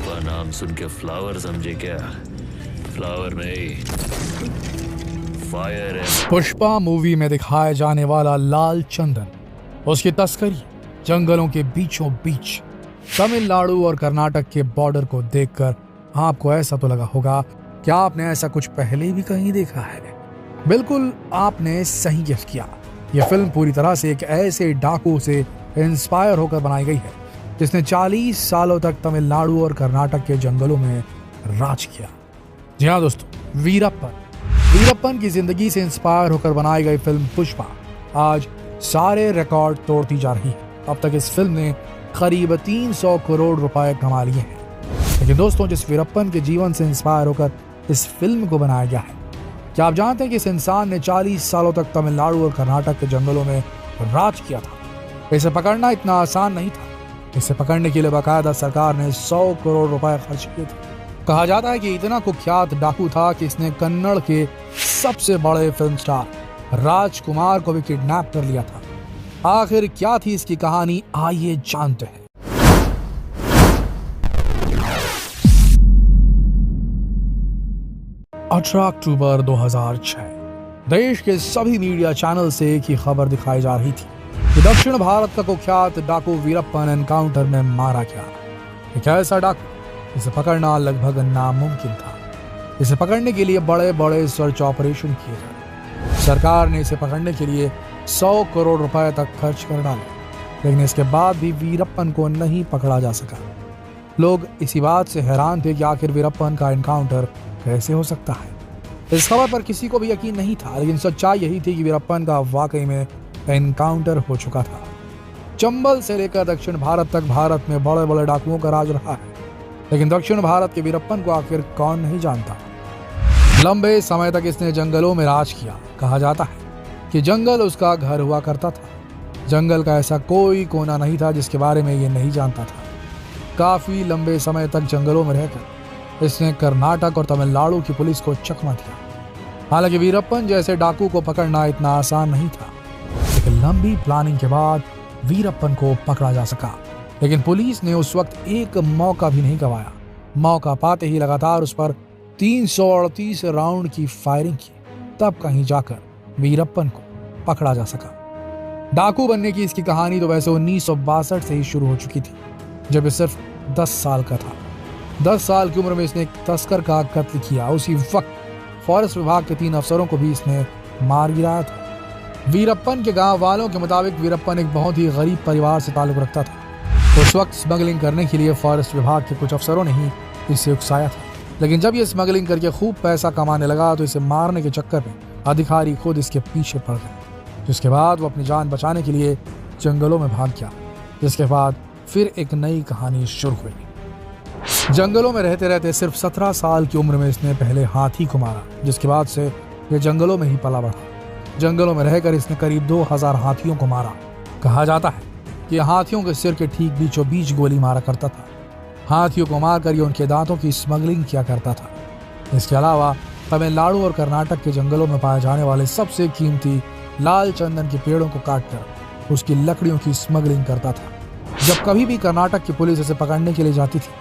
पुष्पा नाम सुन के फ्लावर समझे क्या? फ्लावर नहीं, फायर है। पुष्पा मूवी में दिखाया जाने वाला लाल चंदन, उसकी तस्करी जंगलों के बीचों बीच तमिलनाडु और कर्नाटक के बॉर्डर को देखकर आपको ऐसा तो लगा होगा कि आपने ऐसा कुछ पहले भी कहीं देखा है। बिल्कुल आपने सही गेस किया। यह फिल्म पूरी तरह से एक ऐसे डाकू से इंस्पायर होकर बनाई गई है जिसने 40 सालों तक तमिलनाडु और कर्नाटक के जंगलों में राज किया। जी हाँ दोस्तों, वीरप्पन की जिंदगी से इंस्पायर होकर बनाई गई फिल्म पुष्पा आज सारे रिकॉर्ड तोड़ती जा रही है। अब तक इस फिल्म ने करीब 300 करोड़ रुपए कमा लिए हैं। लेकिन दोस्तों, जिस वीरप्पन के जीवन से इंस्पायर होकर इस फिल्म को बनाया गया है, क्या आप जानते हैं कि इस इंसान ने 40 सालों तक तमिलनाडु और कर्नाटक के जंगलों में राज किया था। इसे पकड़ना इतना आसान नहीं था। इसे पकड़ने के लिए बाकायदा सरकार ने 100 करोड़ रुपए खर्च किए थे। कहा जाता है कि इतना कुख्यात डाकू था कि इसने कन्नड़ के सबसे बड़े फिल्म स्टार राजकुमार को भी किडनैप कर लिया था। आखिर क्या थी इसकी कहानी, आइए जानते हैं। अक्टूबर 2006 देश के सभी मीडिया चैनल से एक ही खबर दिखाई जा रही थी कि दक्षिण भारत का कुख्यात डाकू वीरप्पन एनकाउंटर में मारा गया। एक ऐसा डाकू इसे पकड़ना लगभग नामुमकिन था। इसे पकड़ने के लिए बड़े बड़े सर्च ऑपरेशन किए गए। सरकार ने इसे पकड़ने के लिए 100 करोड़ रुपए तक खर्च कर डाले, लेकिन इसके बाद भी वीरप्पन को नहीं पकड़ा जा सका। लोग इसी बात से हैरान थे कि आखिर वीरप्पन का एनकाउंटर कैसे हो सकता है। इस खबर पर किसी को भी यकीन नहीं था, लेकिन सच्चाई यही थी कि वीरप्पन का वाकई में एनकाउंटर हो चुका था। चंबल से लेकर दक्षिण भारत तक भारत में बड़े बड़े डाकुओं का राज रहा है, लेकिन दक्षिण भारत के वीरप्पन को आखिर कौन नहीं जानता। लंबे समय तक इसने जंगलों में राज किया। कहा जाता है कि जंगल उसका घर हुआ करता था। जंगल का ऐसा कोई कोना नहीं था जिसके बारे में ये नहीं जानता था। काफी लंबे समय तक जंगलों में रहकर इसने कर्नाटक और तमिलनाडु की पुलिस को चकमा दिया। हालांकि वीरप्पन जैसे डाकू को पकड़ना इतना आसान नहीं था, लेकिन लंबी प्लानिंग के बाद वीरप्पन को पकड़ा जा सका। लेकिन पुलिस ने उस वक्त एक मौका भी नहीं गंवाया। मौका पाते ही लगातार उस पर 338 राउंड की फायरिंग की, तब कहीं जाकर वीरप्पन को पकड़ा जा सका। डाकू बनने की इसकी कहानी तो वैसे 1962 से ही शुरू हो चुकी थी, जब ये सिर्फ 10 साल का था। 10 साल की उम्र में इसने एक तस्कर का कत्ल किया। उसी वक्त फॉरेस्ट विभाग के 3 अफसरों को भी इसने मार गिराया था। वीरप्पन के गांव वालों के मुताबिक वीरप्पन एक बहुत ही गरीब परिवार से ताल्लुक रखता था। उस वक्त स्मगलिंग करने के लिए फॉरेस्ट विभाग के कुछ अफसरों ने ही इसे उकसाया था, लेकिन जब ये स्मगलिंग करके खूब पैसा कमाने लगा तो इसे मारने के चक्कर में अधिकारी खुद इसके पीछे पड़ गए, जिसके बाद वो अपनी जान बचाने के लिए जंगलों में भाग गया। जिसके बाद फिर एक नई कहानी शुरू हुई। जंगलों में रहते रहते सिर्फ 17 साल की उम्र में इसने पहले हाथी को मारा, जिसके बाद से ये जंगलों में ही पला बढ़ा। जंगलों में रहकर इसने करीब 2000 हाथियों को मारा। कहा जाता है कि हाथियों के सिर के ठीक बीचों बीच गोली मारा करता था। हाथियों को मारकर ये उनके दांतों की स्मगलिंग किया करता था। इसके अलावा तमिलनाडु और कर्नाटक के जंगलों में पाए जाने वाले सबसे कीमती लाल चंदन के पेड़ों को काटकर उसकी लकड़ियों की स्मगलिंग करता था। जब कभी भी कर्नाटक की पुलिस इसे पकड़ने के लिए जाती थी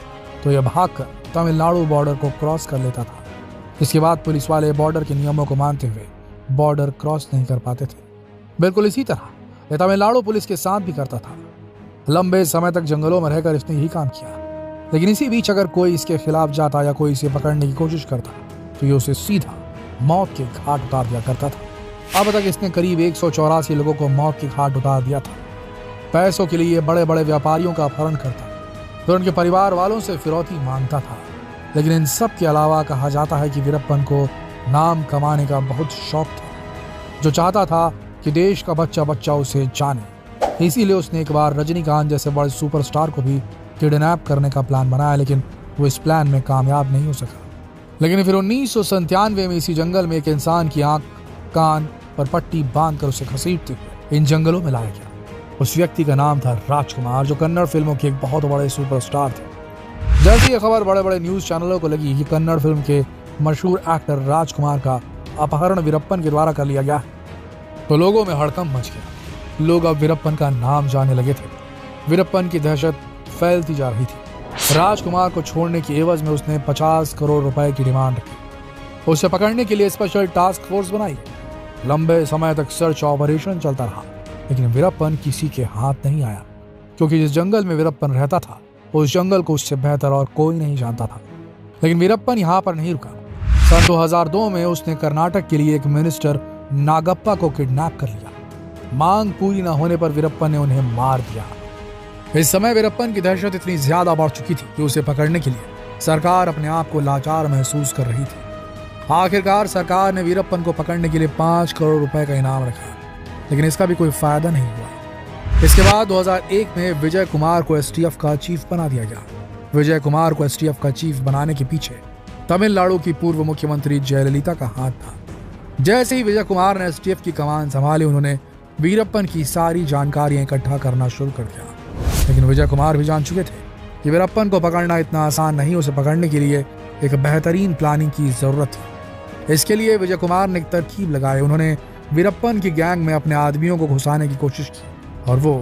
तो यह भागकर तमिलनाडु बॉर्डर को क्रॉस कर लेता था। इसके बाद पुलिस वाले बॉर्डर के नियमों को मानते हुए बॉर्डर क्रॉस नहीं कर पाते थे। बिल्कुल इसी तरह यह तमिलनाडु पुलिस के साथ भी करता था। लंबे समय तक जंगलों में रहकर इसने यही काम किया, लेकिन इसी बीच अगर कोई इसके खिलाफ जाता या कोई इसे पकड़ने की कोशिश करता तो ये उसे सीधा मौत के घाट उतार दिया करता था। अब तक इसने करीब 184 लोगों को मौत के घाट उतार दिया था। पैसों के लिए बड़े बड़े व्यापारियों का अपहरण करता, फिर उनके परिवार वालों से फिरौती मांगता था। लेकिन इन सब के अलावा कहा जाता है कि वीरप्पन को नाम कमाने का बहुत शौक था, जो चाहता था कि देश का बच्चा बच्चा उसे जाने। इसीलिए उसने एक बार रजनीकांत जैसे बड़े सुपरस्टार को भी किडनैप करने का प्लान बनाया, लेकिन वो इस प्लान में कामयाब नहीं हो सका। लेकिन फिर 1997 में इसी जंगल में एक इंसान की आंख कान पर पट्टी बांधकर उसे घसीटते हुए इन जंगलों में लाया गया। उस व्यक्ति का नाम था राजकुमार, जो कन्नड़ फिल्मों के एक बहुत बड़े सुपरस्टार थे। जैसे ये खबर बड़े बड़े न्यूज चैनलों को लगी कि कन्नड़ फिल्म के मशहूर एक्टर राजकुमार का अपहरण वीरप्पन के द्वारा कर लिया गया, तो लोगों में हड़कंप मच गया। लोग अब वीरप्पन का नाम जानने लगे थे। वीरप्पन की दहशत फैलती जा रही थी। राजकुमार को छोड़ने की एवज में उसने 50 करोड़ रुपए की डिमांड रखी। उसे पकड़ने के लिए स्पेशल टास्क फोर्स बनाई। लंबे समय तक सर्च ऑपरेशन चलता रहा, लेकिन वीरप्पन किसी के हाथ नहीं आया, क्योंकि जिस जंगल में वीरप्पन रहता था उस जंगल को उससे बेहतर और कोई नहीं जानता था। लेकिन वीरप्पन यहाँ पर नहीं रुका। सन 2002 में उसने कर्नाटक के लिए एक मिनिस्टर नागप्पा को किडनैप कर लिया। मांग पूरी न होने पर वीरप्पन ने उन्हें मार दिया। इस समय वीरप्पन की दहशत इतनी ज्यादा बढ़ चुकी थी कि उसे पकड़ने के लिए सरकार अपने आप को लाचार महसूस कर रही थी। आखिरकार सरकार ने वीरप्पन को पकड़ने के लिए 5 करोड़ रुपए का इनाम रखा, लेकिन इसका भी कोई फायदा नहीं हुआ। इसके बाद 2001 में विजय कुमार को एसटीएफ का चीफ बना दिया गया। विजय कुमार को एसटीएफ का चीफ बनाने के पीछे तमिलनाडु की पूर्व मुख्यमंत्री जयललिता का हाथ था। जैसे ही विजय कुमार ने एसटीएफ की कमान संभाली, उन्होंने वीरप्पन की सारी जानकारियां इकट्ठा करना शुरू कर दिया। लेकिन विजय कुमार भी जान चुके थे कि वीरप्पन को पकड़ना इतना आसान नहीं। उसे पकड़ने के लिए एक बेहतरीन प्लानिंग की जरूरत थी। इसके लिए विजय कुमार ने एक तरकीब लगाई। उन्होंने वीरप्पन की गैंग में अपने आदमियों को घुसाने की कोशिश की और वो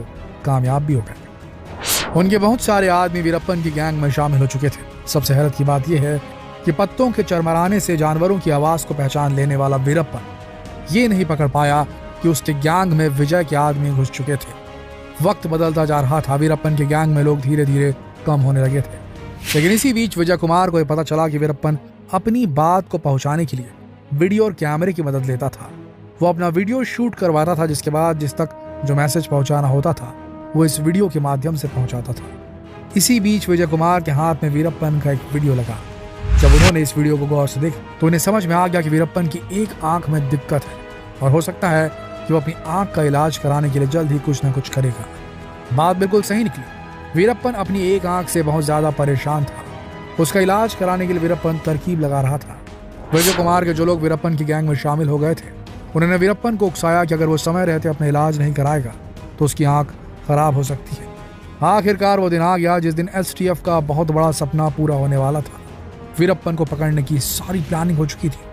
कामयाब भी हो गए। उनके बहुत सारे आदमी वीरप्पन की गैंग में शामिल हो चुके थे। सबसे हैरत की बात यह है कि पत्तों के चरमराने से जानवरों की आवाज को पहचान लेने वाला वीरप्पन ये नहीं पकड़ पाया कि उसके गैंग में विजय के आदमी घुस चुके थे। वक्त बदलता जा रहा था। वीरप्पन के गैंग में लोग धीरे धीरे कम होने लगे थे। लेकिन इसी बीच विजय कुमार को यह पता चला कि वीरप्पन अपनी बात को पहुंचाने के लिए वीडियो और कैमरे की मदद लेता था। वो अपना वीडियो शूट करवाता था, जिसके बाद जिस तक जो मैसेज पहुंचाना होता था वो इस वीडियो के माध्यम से पहुंचाता था। इसी बीच विजय कुमार के हाथ में वीरप्पन का एक वीडियो लगा। जब उन्होंने इस वीडियो को गौर से देखा तो उन्हें समझ में आ गया कि वीरप्पन की एक आंख में दिक्कत है और हो सकता है कि वो अपनी आंख का इलाज कराने के लिए जल्द ही कुछ न कुछ करेगा। बात बिल्कुल सही निकली। वीरप्पन अपनी एक आंख से बहुत ज्यादा परेशान था। उसका इलाज कराने के लिए वीरप्पन तरकीब लगा रहा था। विजय कुमार के जो लोग वीरप्पन की गैंग में शामिल हो गए थे, उन्होंने वीरप्पन को उकसाया कि अगर वो समय रहते अपना इलाज नहीं कराएगा तो उसकी आंख खराब हो सकती है। आखिरकार वो दिन आ गया जिस दिन एसटीएफ का बहुत बड़ा सपना पूरा होने वाला था। वीरप्पन को पकड़ने की सारी प्लानिंग हो चुकी थी।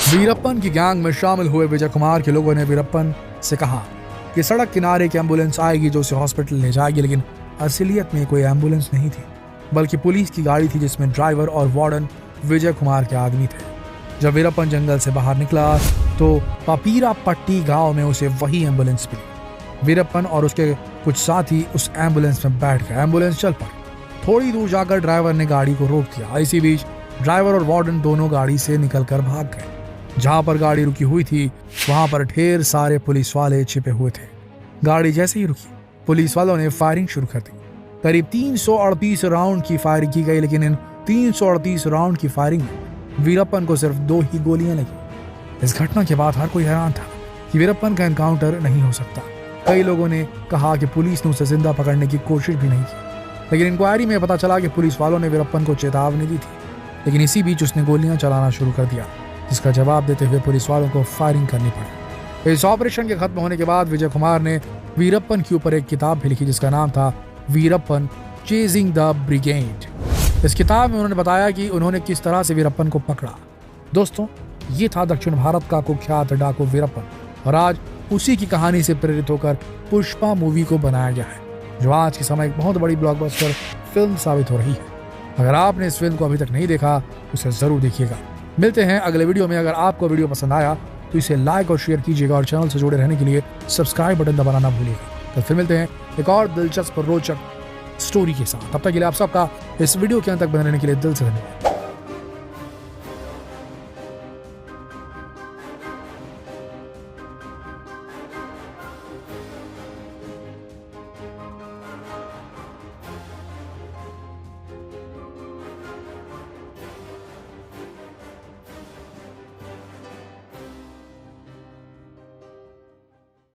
वीरप्पन की गैंग में शामिल हुए विजय कुमार के लोगों ने वीरप्पन से कहा कि सड़क किनारे एक एम्बुलेंस आएगी जो उसे हॉस्पिटल ले जाएगी, लेकिन असलियत में कोई एम्बुलेंस नहीं थी, बल्कि पुलिस की गाड़ी थी जिसमें ड्राइवर और वार्डन विजय कुमार के आदमी थे। जब वीरप्पन जंगल से बाहर निकला तो पापीरा पट्टी गांव में उसे वही एम्बुलेंस मिली। वीरप्पन और उसके कुछ साथी उस एम्बुलेंस में बैठ गए। एम्बुलेंस चल पड़ी। थोड़ी दूर जाकर ड्राइवर ने गाड़ी को रोक दिया। इसी बीच ड्राइवर और वार्डन दोनों गाड़ी से निकलकर भाग गए। जहां पर गाड़ी रुकी हुई थी वहां पर ढेर सारे पुलिस वाले छिपे हुए थे। गाड़ी जैसे ही रुकी, पुलिस वालों ने फायरिंग शुरू कर दी। करीब 338 राउंड की फायरिंग की गई, लेकिन इन 338 राउंड की फायरिंग में वीरप्पन को सिर्फ 2 ही गोलियां लगी। इस घटना के बाद हर कोई हैरान था कि वीरप्पन का एनकाउंटर नहीं हो सकता। कई लोगों ने कहा कि पुलिस ने उसे जिंदा पकड़ने की कोशिश भी नहीं की, लेकिन इंक्वायरी में पता चला कि पुलिस वालों ने वीरप्पन को चेतावनी दी थी। लेकिन इसी बीच उसने गोलियां चलाना शुरू कर दिया, जिसका जवाब देते हुए पुलिस वालों को फायरिंग करनी पड़ी। इस ऑपरेशन के खत्म होने के बाद विजय कुमार ने वीरप्पन के ऊपर एक किताब भी लिखी जिसका नाम था वीरप्पन चेजिंग द ब्रिगेड। इस किताब में उन्होंने बताया कि उन्होंने किस तरह से वीरप्पन को पकड़ा। दोस्तों, ये था दक्षिण भारत का कुख्यात डाकू वीरप्पन, और आज उसी की कहानी से प्रेरित होकर पुष्पा मूवी को बनाया गया है, जो आज के समय एक बहुत बड़ी ब्लॉकबस्टर फिल्म साबित हो रही है। अगर आपने इस फिल्म को अभी तक नहीं देखा तो इसे जरूर देखिएगा। मिलते हैं अगले वीडियो में। अगर आपको वीडियो पसंद आया तो इसे लाइक और शेयर कीजिएगा और चैनल से जुड़े रहने के लिए सब्सक्राइब बटन दबाना ना भूलिएगा। तो फिर मिलते हैं एक और दिलचस्प और रोचक स्टोरी के साथ। तब तक के लिए आप सबका इस वीडियो के अंत तक बने रहने के लिए दिल से धन्यवाद।